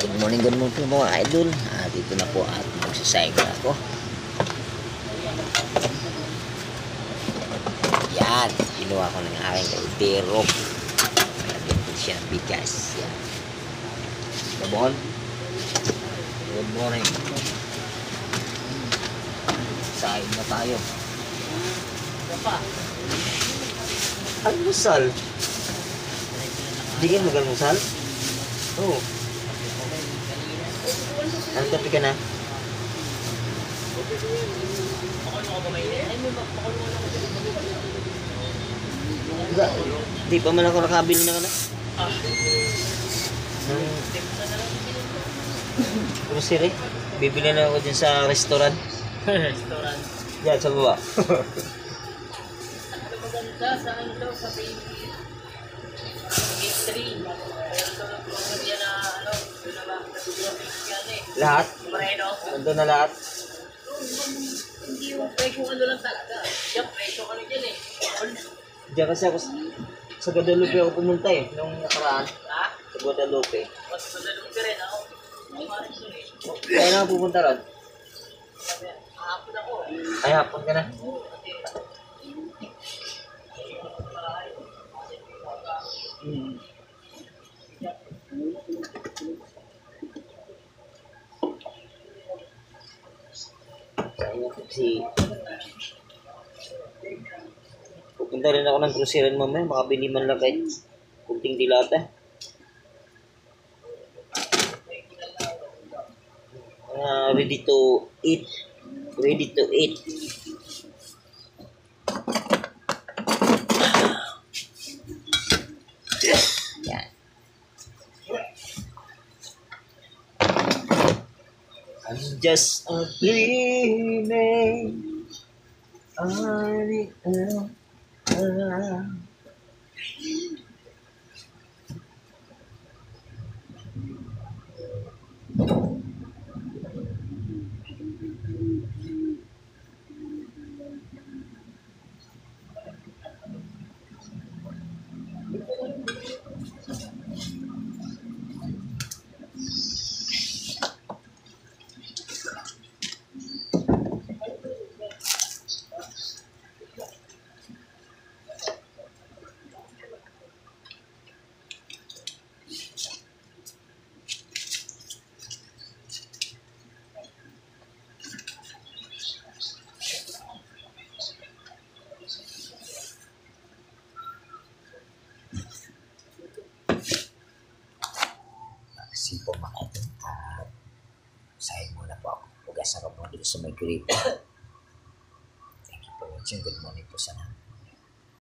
Good morning po mga idol. Dito na po at magsacycle ako. Yan, kinuha ko ng aking kaldero. Lagyan ko siya ng bigas. Yan. Gabon. Good morning. Sain na tayo. Almusal. Hindi ka mag-almusal? Oo. Ano kape ka na? Di pa man ako nakabili na ka na? Grocery? Bibili na ako dyan sa restaurant. Restaurant. Diyan sa baba. Ano maganda sa ano daw sa gate 3. Meron yan na ano, yun na ba? Nag-grocery yan eh. Lahat? Moreno. Nandun na lahat? Hindi yung presyo ano lang talaga. Yung presyo ano dyan eh. Diyan kasi ako sa Guadalupe ako pumunta eh. Nung nakaraan. Ha? Sa Guadalupe. Mas madalong ka rin ako. Ang maris yun eh. Kaya na ako pupunta ron? Hapon ako. Ay, hapon ka na. Oo, kasi Kaya kasi pupunta rin ako ng grocery mamaya. Makabili man lang kahit kunting dilata. Ready to eat. Ready to eat. Yan. I'm just a dreaming. Simple mga ito. Sahin muna po ako. Pugas na po dito sa may gripo. Thank you for watching. Good morning po sana.